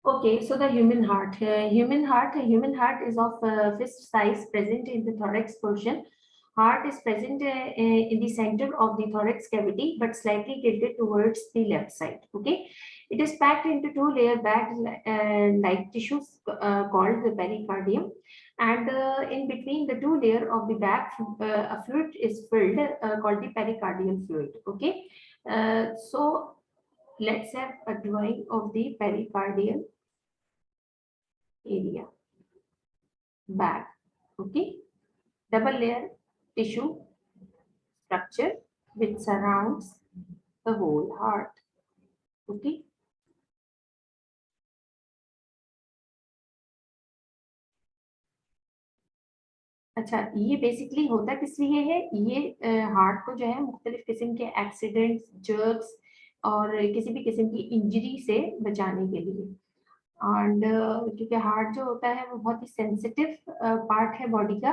Okay, so the human heart. Human heart is of fist size, present in the thorax portion. Heart is present in the center of the thorax cavity, but slightly tilted towards the left side. Okay, it is packed into two-layer bag-like tissues called the pericardium, and in between the two layer of the bag, a fluid is filled called the pericardial fluid. Okay, so let's have a drawing of the pericardial area bag. Okay, double layer tissue structure which surrounds the whole heart. Okay, अच्छा ये basically होता किस लिए है, ये heart को जो है मुख्तलिफ किस्म के एक्सीडेंट्स, जर्क्स और किसी भी किस्म की इंजरी से बचाने के लिए। एंड क्योंकि हार्ट जो होता है वो बहुत ही सेंसिटिव पार्ट है बॉडी का,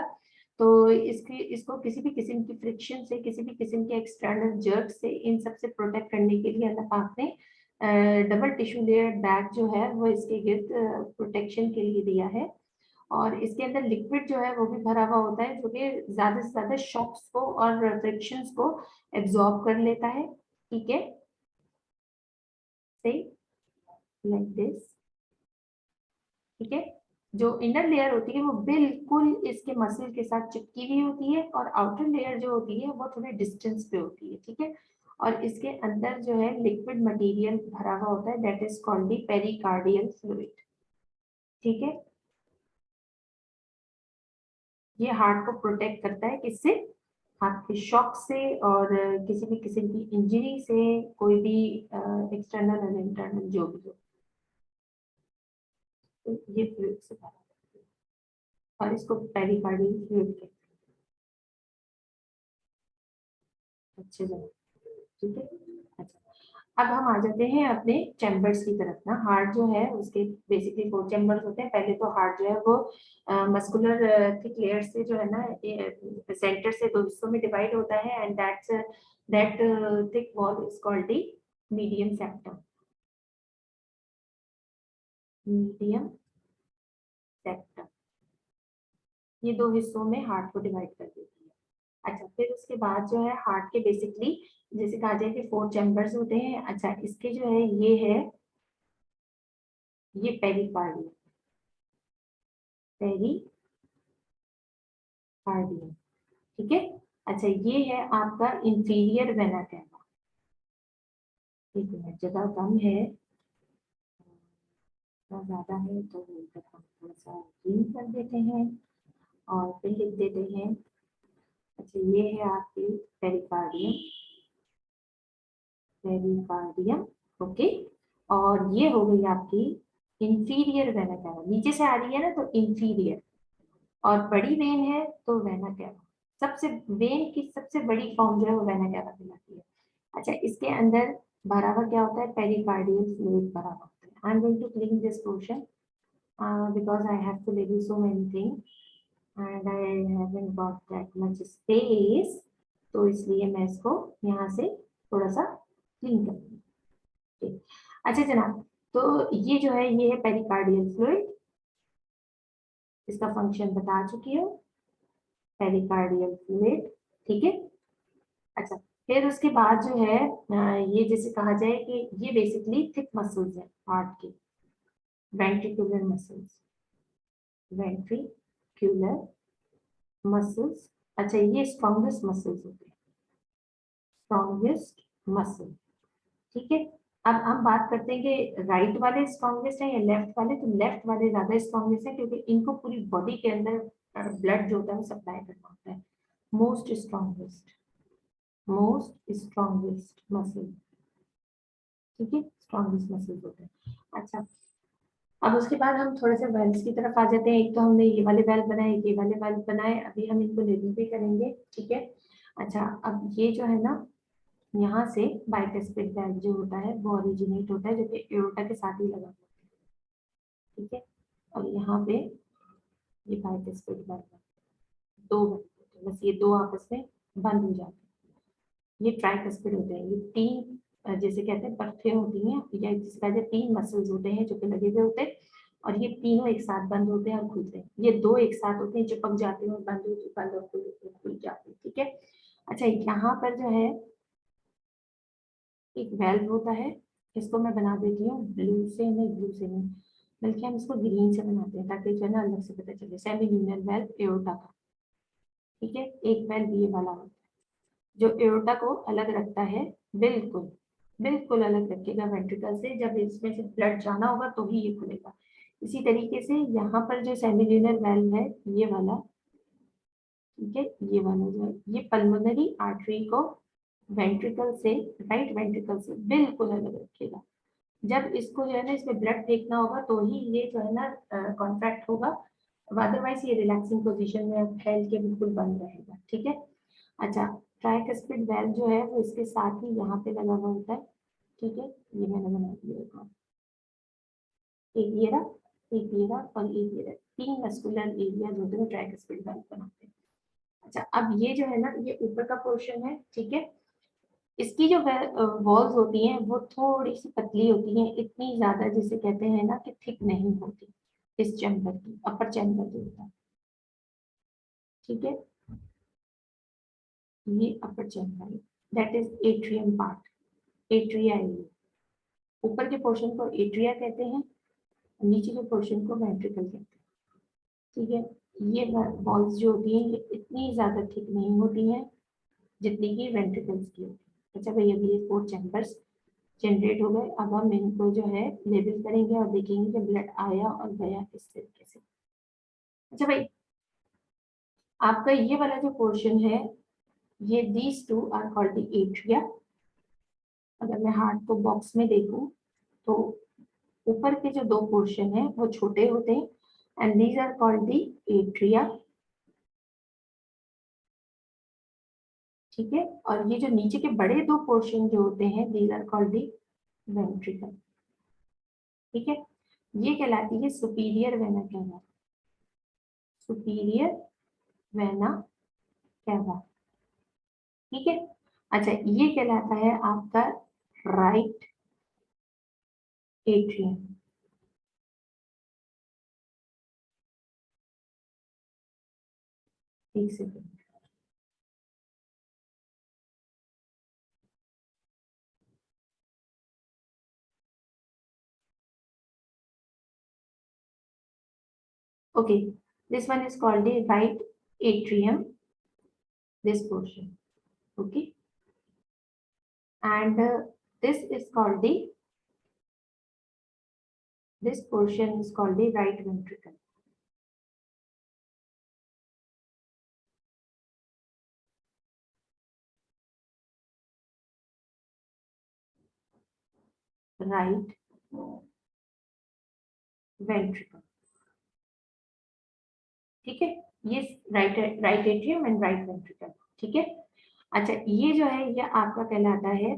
तो इसको किसी भी किस्म की फ्रिक्शन से, किसी भी किस्म के एक्सटर्नल जर्क से, इन सब से प्रोटेक्ट करने के लिए अल्लाह पाक ने डबल टिश्यू लेयर बैग जो है वो इसके गिर्द प्रोटेक्शन के लिए दिया है। और इसके अंदर लिक्विड जो है वो भी भरा हुआ होता है, जो कि ज्यादा से ज्यादा शॉक्स को और फ्रिक्शंस को एब्जॉर्ब कर लेता है। ठीक है, सही, लाइक दिस। ठीक है, जो इनर लेयर होती है वो बिल्कुल इसके मसल के साथ चिपकी हुई होती है, और आउटर लेयर जो होती है वो थोड़े डिस्टेंस पे होती है। ठीक है, और इसके अंदर जो है लिक्विड मटेरियल भरा हुआ होता है, that is called the pericardial fluid. ठीक है, ये हार्ट को प्रोटेक्ट करता है किससे, हार्ट के शॉक से और किसी भी किस्म की इंजरी से, कोई भी एक्सटर्नल और इंटरनल जो भी हो, तो ये फ्लूइड से भरा है और इसको पेरिकार्डियल फ्लूइड कहते हैं। अच्छे से, ठीक है। अच्छा, अब हम आ जाते हैं अपने चैम्बर्स की तरफ ना। हार्ट जो है उसके बेसिकली 4 चैम्बर्स होते हैं। पहले तो हार्ट जो है वो मस्कुलर थिक लेयर से जो है ना सेंटर से दो हिस्सों में डिवाइड होता है, and that thick wall is called the medium septum. Medium septum ये दो हिस्सों में हार्ट को डिवाइड कर देती है। अच्छा, फिर उसके बाद जो है हार्ट के बेसिकली जैसे कहा जाए कि 4 चैम्बर्स होते हैं। अच्छा, इसके जो है ये पेरिकार्डियम, पेरिकार्डियम। ठीक है, अच्छा ये है आपका इंफीरियर वेना कैवा। ठीक है, जगह कम है, ज्यादा है तो इधर हम थोड़ा सा क्लीन कर देते हैं और फिर लिख देते हैं। अच्छा, ये है आपकी पेरिकार्डियम, पेरिकार्डियम। ओके, और ये हो गई आपकी इंफीरियर वेना कैवा। नीचे से आ रही है ना तो इंफीरियर, और बड़ी वेन है तो वेना कैवा। सबसे वेन की सबसे बड़ी फॉर्म जो है वो वेना कैवा कहलाती है। अच्छा, इसके अंदर भरा हुआ क्या होता है, पेरिकार्डियल फ्लूइड भरा हुआ होता है। I am going to clean this portion because I have to leave you so many things and I haven't got that much space, तो इसलिए मैं इसको यहाँ से थोड़ा सा क्लीन करूँगी। ठीक, अच्छा जनाब, तो ये जो है ये है पेरिकार्डियल फ्लूइड, इसका फंक्शन बता चुकी हूँ, पेरिकार्डियल फ्लूइड। ठीक है, अच्छा फिर उसके बाद जो है ये जैसे कहा जाए कि ये बेसिकली थिक मसल्स है हार्ट की, वेंट्रिकुलर मसल्स, वेंट्रिकुलर मसल्स। अच्छा, ये स्ट्रॉन्गेस्ट मसल्स होते हैं, स्ट्रॉन्गेस्ट मसल। ठीक है, अब हम बात करते हैं कि राइट वाले स्ट्रॉन्गेस्ट है या लेफ्ट वाले, तो लेफ्ट वाले ज्यादा स्ट्रॉन्गेस्ट है क्योंकि इनको पूरी बॉडी के अंदर ब्लड जो होता है वो सप्लाई करना होता है। Most strongest, most strongest muscle. ठीक है, स्ट्रॉन्गेस्ट मसल्स होते हैं। अच्छा, अब उसके बाद हम थोड़े से वेल्व्स की तरफ आ जाते हैं। एक तो हमने ये वाले वेल्व बनाए, ये वाले वेल्व बनाए, अभी हम इनको रिव्यू भी करेंगे। ठीक है, अच्छा अब ये जो है ना, यहाँ से बाइकस्पिड वेल्व जो होता है वो ओरिजिनेट होता है, जो कि एओर्टा के साथ ही लगा होता है। ठीक है, और यहाँ पे ये बाइकस्पिड वेल्व दो वेल्व होते हैं, बस ये दो आपस में बंद हो जाते हैं। ये ट्राइकस्पिड होते हैं, ये 3 जैसे कहते हैं पत्ते होती हैं, या जिसे कहते हैं 3 मसल्स होते हैं जो कि लगे हुए होते हैं, और ये तीनों एक साथ बंद होते हैं और खुलते हैं। ये 2 एक साथ होते हैं, चिपक जाते हैं और बंद और खुल जाते हैं, ठीक है। अच्छा, यहाँ पर जो है एक वेल्व होता है, इसको मैं बना देती हूँ ब्लू से नहीं, बल्कि हम इसको ग्रीन से बनाते हैं ताकि जो है ना अलग से पता चले। सेमील्यूनर वेल्व एओर्टा का, ठीक है। एक वेल्व ये वाला होता है जो एओर्टा को अलग रखता है, बिल्कुल बिल्कुल अलग रखेगा वेंट्रिकल से। जब इसमें से ब्लड जाना होगा तो ही ये खुलेगा। इसी तरीके से यहाँ पर जो सेमील्यूनर वेल्व है ये वाला, ठीक है, ये वाला जो है ये पल्मोनरी आर्टरी को वेंट्रिकल से, राइट वेंट्रिकल से बिल्कुल अलग रखेगा। जब इसको जो है ना इसमें ब्लड फेंकना होगा तो ही ये जो है ना कॉन्ट्रैक्ट होगा, अदरवाइज ये रिलैक्सिंग पोजीशन में फैल के बिल्कुल बंद रहेगा, ठीक है। अच्छा, ट्राइकस्पिड वेल्व जो है वो इसके साथ ही यहाँ पे लगा हुआ होता है, ठीक है। ये मैंने बना दिया है, एक ये रहा, एक ये रहा और एक ये रहा, 3 मस्कुलर एरिया जो है ट्राइकस्पिड वेल्व बनाते हैं। अच्छा, अब ये जो है ना ये ऊपर का पोर्शन है, ठीक है। इसकी जो वॉल्स होती हैं वो थोड़ी सी पतली होती हैं, इतनी ज्यादा जिसे कहते हैं ना कि थिक नहीं होती इस चैम्बर की, अपर चैम्बर जो होता है, ठीक है। ये अपर चैम्बर है, that is atrium part, atria area. ऊपर के पोर्शन को एट्रिया कहते हैं, नीचे के पोर्शन को वेंट्रिकल कहते हैं, ठीक है। ये वॉल्स जो होती हैं ये इतनी ज्यादा थिक नहीं होती हैं जितनी की वेंट्रिकल्स की होती है। अच्छा भाई, अभी ये 4 चैम्बर्स जनरेट हो गए। अब हम इनको जो है लेबल करेंगे और देखेंगे कि ब्लड आया और गया किस तरीके से। अच्छा भाई, आपका ये वाला जो पोर्शन है, ये these two are called the atria. अगर मैं हार्ट को बॉक्स में देखूं तो ऊपर के जो 2 पोर्शन है वो छोटे होते हैं, and these are called the atria, ठीक है। और ये जो नीचे के बड़े 2 पोर्शन जो होते हैं, these are called the ventricle, ठीक है। ये कहलाती है superior vena cava, superior vena cava, ठीक है। अच्छा, ये कहलाता है आपका राइट एट्रियम। एक second, okay, this one is called the right atrium, this portion, okay, and this is called the, this portion is called the right ventricle, right ventricle, ठीक है। ये right atrium and right ventricle, ठीक है। अच्छा, ये जो है ये आपका कहलाता है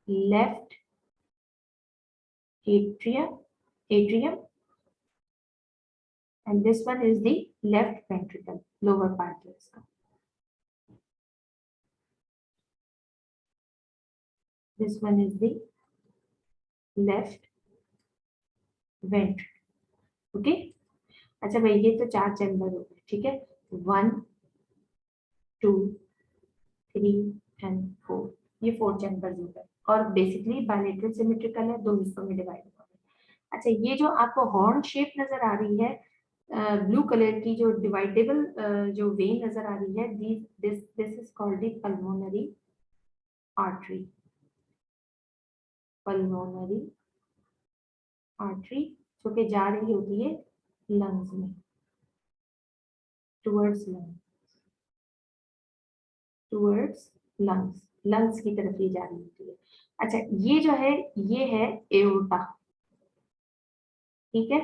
left atrium, atrium, and this one is the left ventricle, lower part है इसका। This one is the left ventricle, okay। अच्छा भाई, ये तो 4 चैम्बर हो गए, ठीक है। 1 2 3 एंड 4, ये 4 चैम्बर्स हो गए, और बेसिकली बायलेटरल सिमेट्रिकल है, 2 हिस्सों में डिवाइड हो गए। अच्छा, ये जो आपको हॉर्न शेप नजर आ रही है, ब्लू कलर की जो डिवाइडेबल जो वेन नजर आ रही है, this is called the pulmonary artery, pulmonary artery, जो कि जा रही होती है लंग्स में, towards lungs, towards lungs, lungs की तरफ ये जा रही होती है। अच्छा, ये जो है ये है एओर्टा, ठीक है।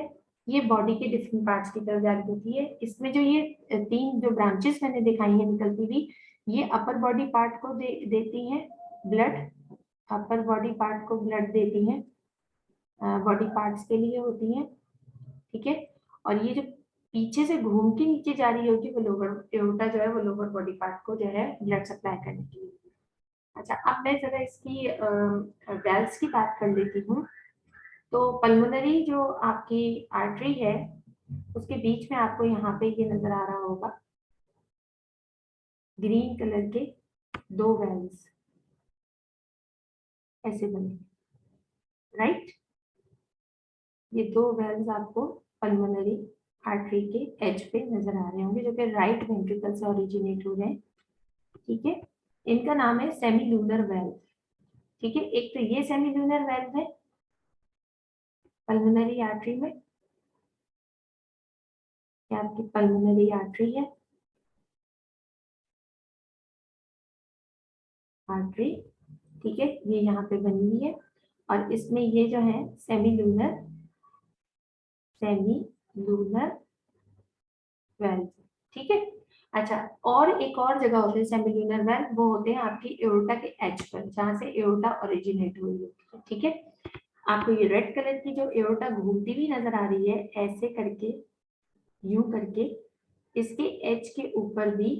ये बॉडी के डिफरेंट पार्ट्स की तरफ जा रही होती है। इसमें जो ये 3 जो ब्रांचेस मैंने दिखाई है निकलती हुई, ये अपर बॉडी पार्ट को देती हैं ब्लड, अपर बॉडी पार्ट को ब्लड देती हैं, बॉडी पार्ट्स के लिए होती हैं, ठीक है। और ये जो पीछे से घूम के नीचे जा रही होगी वो लोअर एओर्टा जो है वो लोअर बॉडी पार्ट को जो है ब्लड सप्लाई करने के लिए। अच्छा, अब मैं जरा इसकी वेल्स की बात कर लेती हूँ। तो पल्मोनरी जो आपकी आर्टरी है, उसके बीच में आपको यहाँ पे ये नजर आ रहा होगा, ग्रीन कलर के 2 वेल्स ऐसे बने, राइट। ये 2 वेल्स आपको पल्मोनरी आर्टरी के एज पे नजर आ रहे होंगे, जो कि राइट वेंट्रिकल से ओरिजिनेट हो रहे हैं, ठीक है। इनका नाम है सेमीलूनर वेल्व, ठीक है। एक तो ये सेमीलूनर वेल्व है पल्मोनरी आर्टरी में, क्या आपकी पल्मोनरी आर्टरी है, आर्टरी, ठीक है, ये यहाँ पे बनी हुई है। और इसमें ये जो है सेमीलूनर वेल्व, ठीक है। अच्छा, और एक और जगह होते हैं सेमीलूनर वेल्व, वो होते हैं आपकी एओर्टा के एज पर, जहाँ से एओर्टा ओरिजिनेट हुई होती है, ठीक है। आपको ये रेड कलर की जो एओर्टा घूमती हुई नजर आ रही है ऐसे करके, यूं करके, इसके एज के ऊपर भी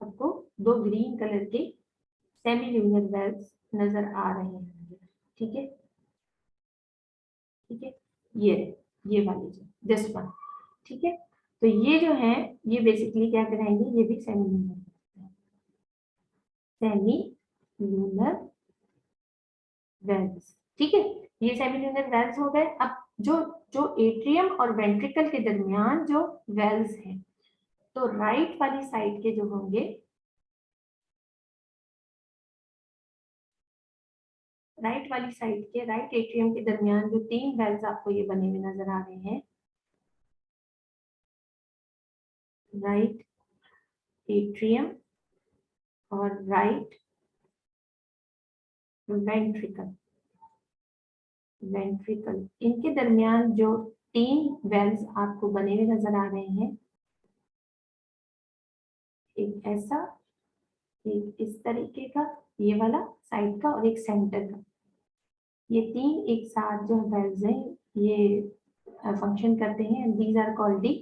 आपको 2 ग्रीन कलर के सेमीलूनर वेल्व्स नजर आ रहे हैं, ठीक है, ठीक है। ये वाली जो दिस वन, ठीक है। तो ये जो है, ये बेसिकली क्या कराएंगे, ये भी सेमी लूनर वेल्व्स, ठीक है। ये सेमी लूनर वेल्व्स हो गए। अब जो जो एट्रियम और वेंट्रिकल के दरमियान जो वेल्व्स हैं, तो राइट वाली साइड के जो होंगे, राइट वाली साइड के, राइट एट्रियम के दरमियान जो 3 वेल्व्स आपको ये बने हुए नजर आ रहे हैं, राइट एट्रियम और राइट वेंट्रिकल, इनके दरमियान जो 3 वेल्व्स आपको बने हुए नजर आ रहे हैं, एक ऐसा, एक इस तरीके का, ये वाला साइड का, और एक सेंटर का, ये 3 एक साथ जो वेल्व्स हैं, ये फंक्शन करते हैं, these are called the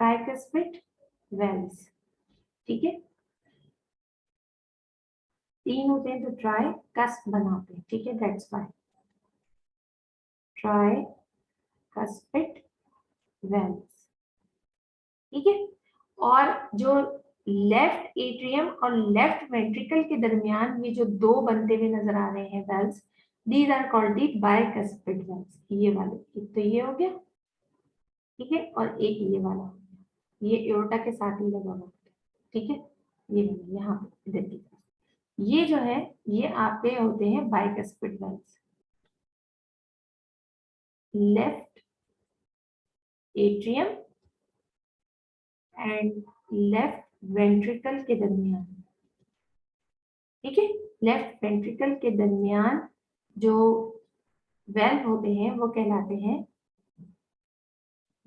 tricuspid valves, ठीक है। 3 होते हैं तो ट्राई कस्प बनाते हैं, ठीक है, that's why try cuspid valves, ठीक है। और जो लेफ्ट एट्रियम और लेफ्ट वेंट्रिकल के दरमियान ये जो 2 बनते हुए नजर आ रहे हैं valves, these are called the bicuspid valves, ये वाले, एक तो ये हो गया, ठीक है, और एक ये वाला हो गया, ये एओर्टा के साथ ही लगा हुआ है, ठीक है। ये यहाँ पे देखिए, ये जो है, ये आपके होते हैं bicuspid valves, left atrium and left ventricle के दरमियान, ठीक है। लेफ्ट वेंट्रिकल के दरमियान जो वेल्व होते हैं वो कहलाते हैं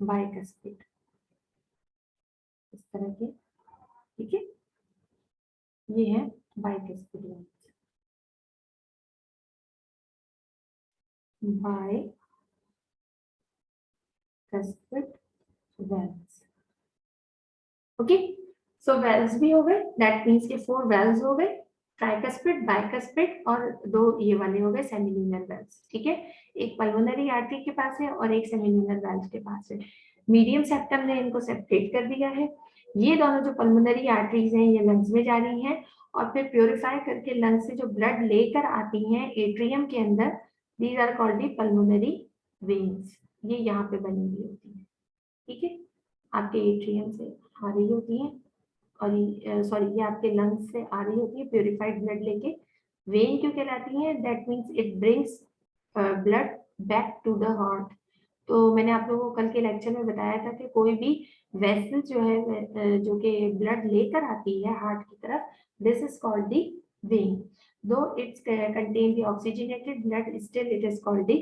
बाइकस्पिड, इस तरह के, ठीक है। ये है bicuspid valve, bicuspid valves, okay. So valves भी हो गए, दैट मीन्स के 4 वेल्व्स हो गए, ट्राइकस्पिड, बाइकस्पिड, और 2 ये वाले हो गए सेमीलूनर वेल्व्स, ठीक है। एक पल्मोनरी आर्टरी के पास है और एक सेमीलूनर वेल्व के पास है। मीडियम सेप्टम ने इनको सेपरेट कर दिया है। ये दोनों जो पल्मोनरी आर्टरीज हैं, ये लंग्स में जा रही हैं, और फिर प्योरीफाई करके लंग्स से जो ब्लड लेकर आती हैं एट्रियम के अंदर, these are called the pulmonary veins, ये यहाँ पे बनी हुई होती है, ठीक है। आपके एट्रियम से आ रही होती है, और सॉरी, ये आपके लंग्स से आ रही होती है प्योरीफाइड ब्लड लेके। वेन क्यों कहलाती है, that means it brings blood back to the heart. तो मैंने आप लोगों को कल के लेक्चर में बताया था कि कोई भी वेसल जो है, जो कि ब्लड लेकर आती है हार्ट की तरफ, this is called the vein. Though it's contain the oxygenated blood, still it is called the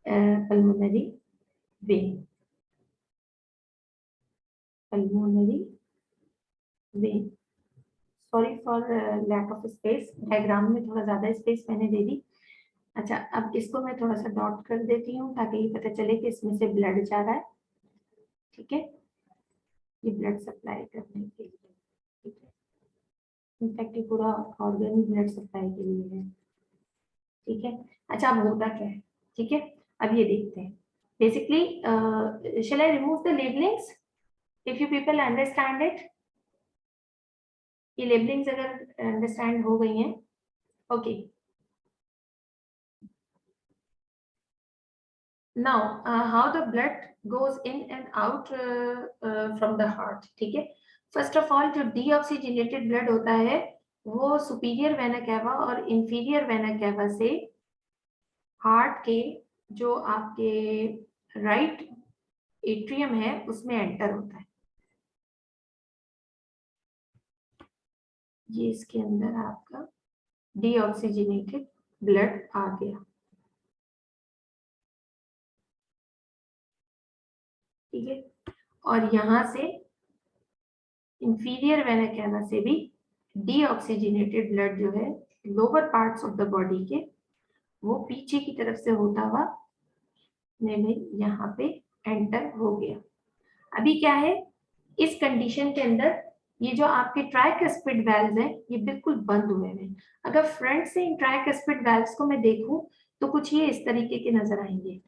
pulmonary vein, pulmonary vein. Sorry for lack of space, diagram में थोड़ा ज्यादा स्पेस मैंने दे दी। अच्छा, अब इसको मैं थोड़ा सा डॉट कर देती हूँ ताकि ये पता चले कि इसमें से ब्लड जा रहा है, ठीक है, ये ब्लड सप्लाई करने के लिए, ठीक है। इनफैक्ट ये पूरा ऑर्गेनिक ब्लड सप्लाई के लिए है, ठीक है। अच्छा, अब होता क्या है, ठीक है, अब ये देखते हैं। Basically shall I remove the labellings if you people understand it? ये लेबलिंग्स अगर अंडरस्टैंड हो गई हैं, okay. Now, how the blood goes in and out from the heart, ठीक है। फर्स्ट ऑफ ऑल जो डीऑक्सीजनेटेड ब्लड होता है वो सुपीरियर वेना कैवा और इंफीरियर वेना कैवा से हार्ट के जो आपके राइट एट्रियम है उसमें एंटर होता है। ये इसके अंदर आपका डीऑक्सीजनेटेड ब्लड आ गया, ठीक है। और यहाँ से इंफीरियर वेना कैवा से भी डीऑक्सीजनेटेड ब्लड जो है lower parts of the body के वो पीछे की तरफ से होता हुआ भाई यहाँ पे एंटर हो गया। अभी क्या है, इस कंडीशन के अंदर ये जो आपके ट्राइकस्पिड वेल्व्स हैं ये बिल्कुल बंद हुए हैं। अगर फ्रंट से इन ट्राइकस्पिड वेल्व्स को मैं देखूं तो कुछ ये इस तरीके के नजर आएंगे।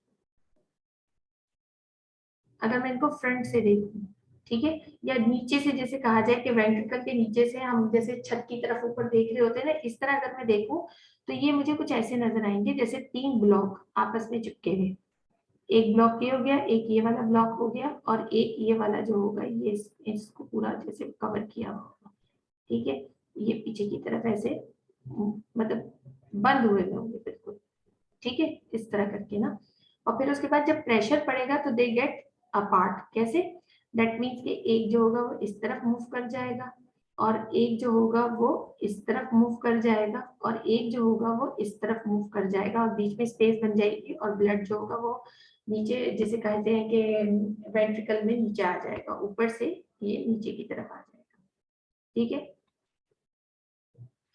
अगर मैं इनको फ्रंट से देखूं, ठीक है, या नीचे से जैसे कहा जाए कि वेंट्रिकल के नीचे से हम जैसे छत की तरफ ऊपर देख रहे होते हैं ना, इस तरह अगर मैं देखूं तो ये मुझे कुछ ऐसे नजर आएंगे जैसे 3 ब्लॉक आपस में चिपके हुए। एक ब्लॉक ये हो गया, एक ये वाला ब्लॉक हो गया, और एक ये वाला जो होगा ये इसको पूरा जैसे कवर किया होगा, ठीक है। ये पीछे की तरफ ऐसे मतलब बंद हुए होंगे बिल्कुल, ठीक है, इस तरह करके ना। और फिर उसके बाद जब प्रेशर पड़ेगा तो दे गेट अपार्ट। कैसे? दैट मीन्स कि एक जो होगा वो इस तरफ मूव कर जाएगा और एक जो होगा वो इस तरफ मूव कर जाएगा और एक जो होगा वो इस तरफ मूव कर जाएगा और बीच में स्पेस बन जाएगी और ब्लड जो होगा वो नीचे, जैसे कहते हैं कि वेंट्रिकल में नीचे आ जाएगा, ऊपर से ये नीचे की तरफ आ जाएगा, ठीक है।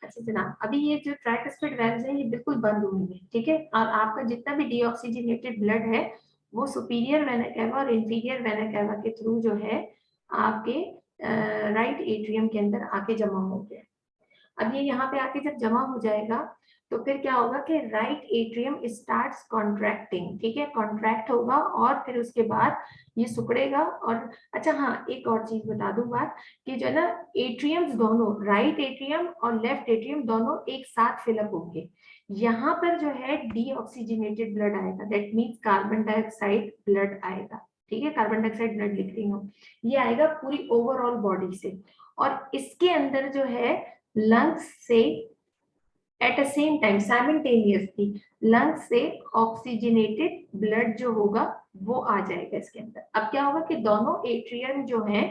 अच्छा जनाब, अभी ये जो ट्राइकस्पिड वेल्व्स हैं ये बिल्कुल बंद हुए हैं, ठीक है। और आपका जितना भी डीऑक्सीजनेटेड ब्लड है वो सुपीरियर वेना कैवा और इंफीरियर वेना कैवा के थ्रू जो है आपके राइट एट्रियम के अंदर आके जमा हो गया। अब ये यहाँ पे आके जब जमा हो जाएगा तो फिर क्या होगा कि राइट एट्रियम स्टार्ट्स कॉन्ट्रैक्टिंग, ठीक है, कॉन्ट्रैक्ट होगा और फिर उसके बाद ये सिकुड़ेगा। और अच्छा हाँ, एक और चीज बता दूं बात कि जो है ना, एट्रियम्स दोनों, राइट एट्रियम और लेफ्ट एट्रियम दोनों एक साथ फिलअप होंगे। यहाँ पर जो है डीऑक्सीजनेटेड ब्लड आएगा, that means carbon dioxide blood आएगा, ठीक है। कार्बन डाइऑक्साइड ब्लड लिख रही हूँ, ये आएगा पूरी ओवरऑल बॉडी से। और इसके अंदर जो है लंग्स से at a same time simultaneously lungs से ऑक्सीजनेटेड ब्लड जो होगा वो आ जाएगा इसके अंदर। अब क्या होगा कि दोनों एट्रियम जो है,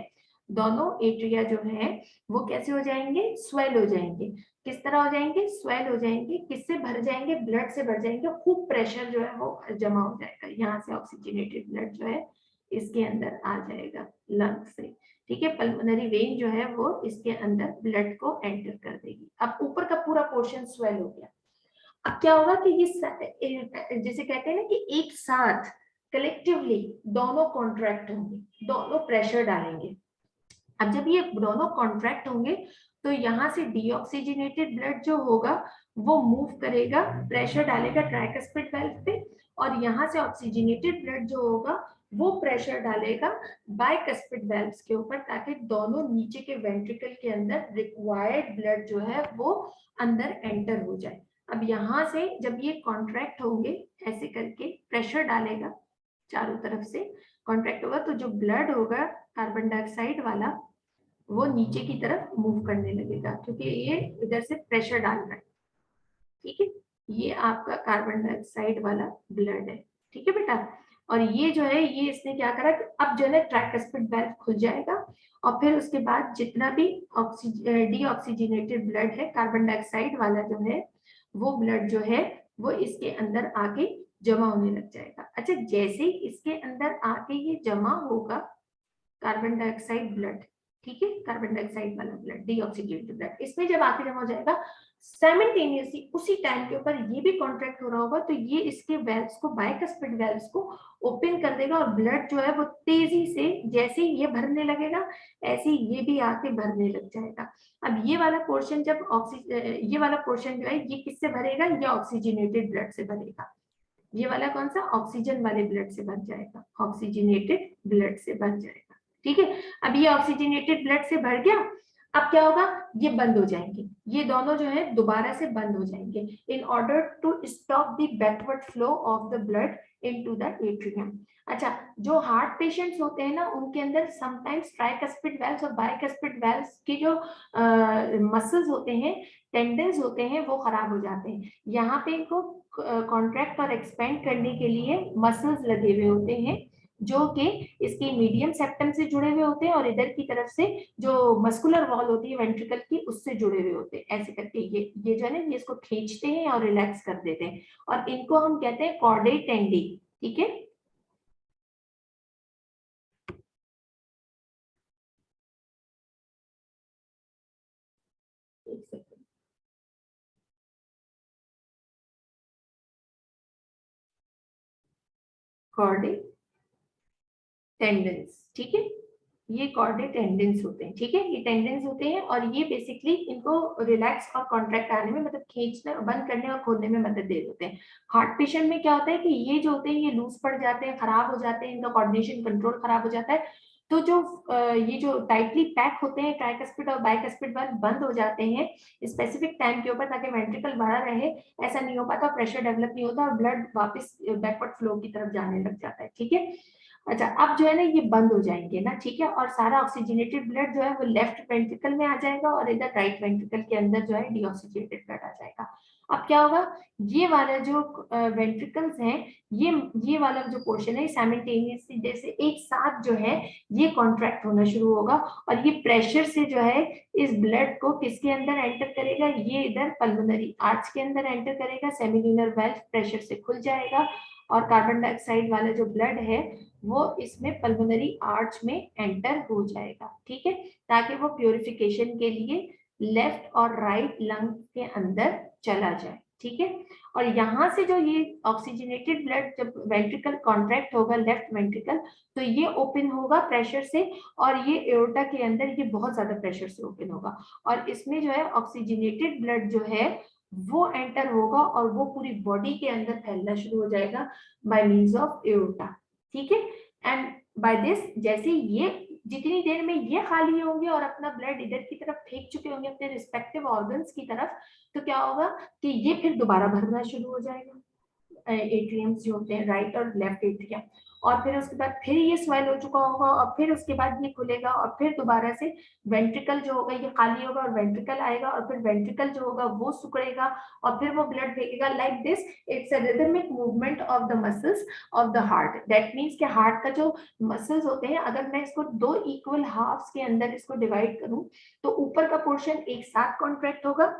दोनों एट्रिया जो है वो कैसे हो जाएंगे, स्वेल हो जाएंगे। किस तरह हो जाएंगे, स्वेल हो जाएंगे। किससे भर जाएंगे, ब्लड से भर जाएंगे। खूब प्रेशर जो है वो जमा हो जाएगा, यहाँ से ऑक्सीजनेटेड ब्लड जो है इसके अंदर आ जाएगा लंग से, ठीक है। पल्मोनरी वेन जो है वो इसके अंदर ब्लड को एंटर कर देगी। अब ऊपर का पूरा पोर्शन स्वेल हो गया। अब क्या होगा कि ये जैसे कहते हैं ना कि एक साथ कलेक्टिवली दोनों कॉन्ट्रैक्ट होंगे, दोनों प्रेशर डालेंगे। अब जब ये दोनों कॉन्ट्रैक्ट होंगे तो यहाँ से डीऑक्सीजनेटेड ब्लड जो होगा वो मूव करेगा, प्रेशर डालेगा ट्राइकस्पिड वेल्व पे, और यहाँ से ऑक्सीजनेटेड ब्लड जो होगा वो प्रेशर डालेगा बाइकस्पिड वेल्व्स के ऊपर, ताकि दोनों नीचे के वेंट्रिकल के अंदर रिक्वायर्ड ब्लड जो है वो अंदर एंटर हो जाए। अब यहाँ से जब ये कॉन्ट्रैक्ट होंगे, ऐसे करके प्रेशर डालेगा चारों तरफ से, कॉन्ट्रैक्ट होगा तो जो ब्लड होगा कार्बन डाइऑक्साइड वाला वो नीचे की तरफ मूव करने लगेगा, क्योंकि ये इधर से प्रेशर डाल रहा है, ठीक है। ये आपका कार्बन डाइऑक्साइड वाला ब्लड है, ठीक है बेटा। और ये जो है ये इसने क्या करा कि अब जो है ट्राइकस्पिड वेल्व खुल जाएगा और फिर उसके बाद जितना भी डीऑक्सीजनेटेड ब्लड है कार्बन डाइऑक्साइड वाला जो है वो ब्लड जो है वो इसके अंदर आके जमा होने लग जाएगा। अच्छा, जैसे ही इसके अंदर आके ये जमा होगा कार्बन डाइऑक्साइड ब्लड, ठीक है, कार्बन डाइऑक्साइड वाला ब्लड, डीऑक्सीजनेटेड ब्लड, इसमें जब आके जमा हो जाएगा साइमल्टेनियसली उसी टाइम के ऊपर ये भी कॉन्ट्रैक्ट हो रहा होगा, तो ये इसके वेल्व्स को, बाइकस्पिड वेल्व्स को ओपन कर देगा और ब्लड जो है वो तेजी से, जैसे ही ये भरने लगेगा ऐसे ही ये भी आके भरने लग जाएगा। अब ये वाला पोर्शन जब ये वाला पोर्शन जो है ये किससे भरेगा, ये ऑक्सीजनेटेड ब्लड से भरेगा। ये वाला कौन सा, ऑक्सीजन वाले ब्लड से भर जाएगा, ऑक्सीजनेटेड ब्लड से भर जाएगा। ठीक है, अब ये ऑक्सीजनेटेड ब्लड से भर गया, अब क्या होगा, ये बंद हो जाएंगे, ये दोनों जो है दोबारा से बंद हो जाएंगे in order to stop the backward flow of the blood into the atrium. अच्छा, जो हार्ट पेशेंट्स होते हैं ना, उनके अंदर समटाइम्स ट्राइकस्पिड वेल्व्स और बाइकस्पिड वेल्व्स के जो मसल्स होते हैं, टेंडन्स होते हैं, वो खराब हो जाते हैं। यहाँ पे इनको कॉन्ट्रैक्ट और एक्सपेंड करने के लिए मसल्स लगे हुए होते हैं, जो कि इसके मीडियम सेप्टम से जुड़े हुए होते हैं और इधर की तरफ से जो मस्कुलर वॉल होती है वेंट्रिकल की, उससे जुड़े हुए होते हैं। ऐसे करके ये जो है ना, ये इसको खींचते हैं और रिलैक्स कर देते हैं, और इनको हम कहते हैं कॉर्डे टेंडी। ठीक है, एक सेकंड, कॉर्डे टेंडेंस। ठीक है, ये कॉर्डे टेंडेंस होते हैं। ठीक है, ये टेंडेंस होते हैं और ये बेसिकली इनको रिलैक्स और कॉन्ट्रैक्ट आने में, मतलब खींचने, बंद करने और खोलने में मदद दे देते हैं। हार्ट पेशेंट में क्या होता है कि ये जो होते हैं ये लूज पड़ जाते हैं, खराब हो जाते हैं, इनका कोऑर्डिनेशन कंट्रोल खराब हो जाता है। तो जो ये जो टाइटली पैक होते हैं, ट्राइकस्पिड और बाइकस्पिड वाल्व बंद हो जाते हैं स्पेसिफिक टाइम के ऊपर, ताकि वेंट्रिकल भरा रहे। ऐसा नहीं हो पाता, प्रेशर डेवलप नहीं होता और ब्लड वापस बैकवर्ड फ्लो की तरफ जाने लग जाता है। ठीक है, अच्छा, अब जो है ना ये बंद हो जाएंगे ना। ठीक है, और सारा ऑक्सीजनेटेड ब्लड जो है वो लेफ्ट वेंट्रिकल में आ जाएगा और इधर राइट वेंट्रिकल के अंदर जो है डीऑक्सीजेटेड ब्लड आ जाएगा। अब क्या होगा, ये वाला जो वेंट्रिकल्स हैं, ये वाला जो पोर्शन है साइमल्टेनियसली जैसे एक साथ जो है ये कॉन्ट्रैक्ट होना शुरू होगा, और ये प्रेशर से जो है इस ब्लड को किसके अंदर एंटर करेगा, ये इधर पल्मोनरी आर्च के अंदर एंटर करेगा, सेमिल्यूनर वेल्व प्रेशर से खुल जाएगा और कार्बन डाइऑक्साइड वाला जो ब्लड है वो इसमें पल्मोनरी आर्च में एंटर हो जाएगा। ठीक है, ताकि वो प्योरिफिकेशन के लिए लेफ्ट और राइट लंग के अंदर चला जाए। ठीक है, और यहाँ से जो ये ऑक्सीजनेटेड ब्लड जब वेंट्रिकल कॉन्ट्रैक्ट होगा, लेफ्ट वेंट्रिकल, तो ये ओपन होगा प्रेशर से, और ये एओर्टा के अंदर ये बहुत ज्यादा प्रेशर से ओपन होगा, और इसमें जो है ऑक्सीजनेटेड ब्लड जो है वो एंटर होगा और वो पूरी बॉडी के अंदर फैलना शुरू हो जाएगा बाय मींस ऑफ एओर्टा। ठीक है, एंड बाय दिस, जैसे ये जितनी देर में ये खाली होंगे और अपना ब्लड इधर की तरफ फेंक चुके होंगे अपने रिस्पेक्टिव ऑर्गन्स की तरफ, तो क्या होगा कि ये फिर दोबारा भरना शुरू हो जाएगा, एट्रियम्स जो होते हैं राइट और लेफ्ट एट्रियम, और फिर उसके बाद फिर ये स्वेल हो चुका होगा और फिर उसके बाद ये खुलेगा और फिर दोबारा से वेंट्रिकल जो होगा ये खाली होगा और वेंट्रिकल आएगा, और फिर वेंट्रिकल जो होगा वो सिकुड़ेगा और फिर वो ब्लड फेंकेगा। Like this it's a rhythmic movement of the muscles of the heart. That means कि हार्ट का जो मसल्स होते हैं, अगर मैं इसको दो इक्वल हाफ्स के अंदर इसको डिवाइड करूं, तो ऊपर का पोर्शन एक साथ कॉन्ट्रैक्ट होगा,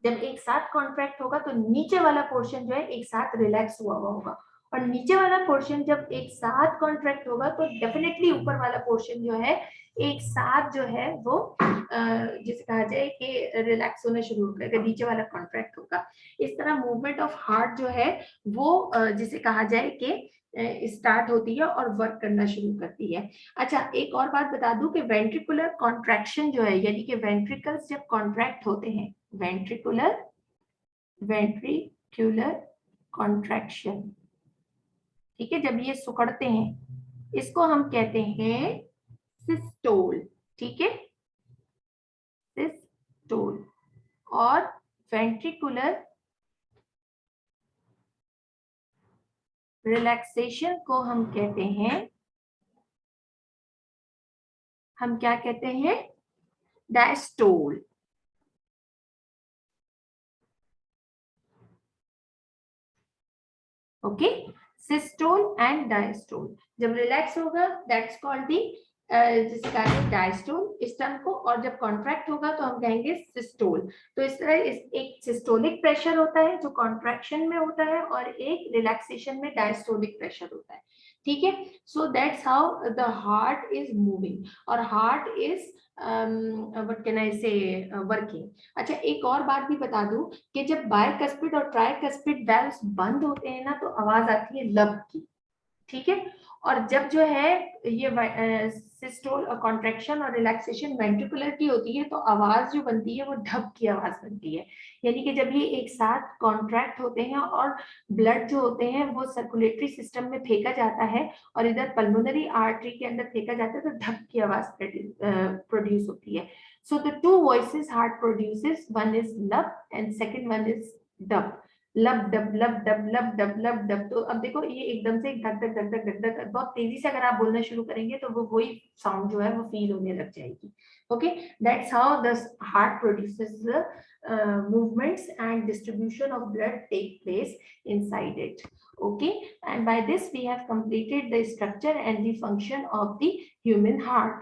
जब एक साथ कॉन्ट्रैक्ट होगा तो नीचे वाला पोर्शन जो है एक साथ रिलैक्स हुआ हुआ होगा, और नीचे वाला पोर्शन जब एक साथ कॉन्ट्रैक्ट होगा तो डेफिनेटली ऊपर वाला पोर्शन जो है एक साथ जो है वो जिसे कहा जाए कि रिलैक्स होना शुरू होगा, नीचे वाला कॉन्ट्रैक्ट होगा। इस तरह मूवमेंट ऑफ हार्ट जो है वो जिसे कहा जाए कि स्टार्ट होती है और वर्क करना शुरू करती है। अच्छा, एक और बात बता दूं कि वेंट्रिकुलर कॉन्ट्रैक्शन जो है, यानी कि वेंट्रिकल्स जब कॉन्ट्रैक्ट होते हैं, वेंट्रिकुलर वेंट्रिकुलर कॉन्ट्रैक्शन, ठीक है, जब ये सिकुड़ते हैं इसको हम कहते हैं सिस्टोल। ठीक है, सिस्टोल। और वेंट्रिकुलर रिलैक्सेशन को हम कहते हैं, हम क्या कहते हैं, diastole. Okay, systole and diastole. जब रिलैक्स होगा दैट्स कॉल्ड दी जिसे कहते हैं डायस्टोल इस टर्म को, और जब कॉन्ट्रैक्ट होगा तो हम कहेंगे सिस्टोल। तो इस तरह एक सिस्टोलिक प्रेशर होता है जो कॉन्ट्रैक्शन में होता है, और एक रिलैक्सेशन में डायस्टोलिक प्रेशर होता है। ठीक है, so that's how the heart is moving, और heart is what can I say working. अच्छा, एक और बात भी बता दूं कि जब बायकस्पिड और ट्राइकस्पिड वेल्व्स बंद होते हैं ना, तो आवाज आती है लब की। ठीक है, और जब जो है ये सिस्टोल कॉन्ट्रैक्शन और रिलैक्सेशन वेंट्रिकुलर की होती है, तो आवाज जो बनती है वो ढप की आवाज बनती है। यानी कि जब ये एक साथ कॉन्ट्रैक्ट होते हैं और ब्लड जो होते हैं वो सर्कुलेटरी सिस्टम में फेंका जाता है, और इधर पल्मोनरी आर्टरी के अंदर फेंका जाता है, तो ढप की आवाज प्रोड्यूस होती है। So the two voices heart produces, one is lub and second one is dub. Lub dub lub dub lub dub lub dub. तो अब देखो ये एकदम से धक धक धक धक धक धक बहुत तेजी से अगर आप बोलना शुरू करेंगे तो वो वही साउंड जो है वो फील होने लग जाएगी। Okay, that's how the heart produces movements and distribution of blood take place inside it. Okay, and by this we have completed the structure and the function of the human heart.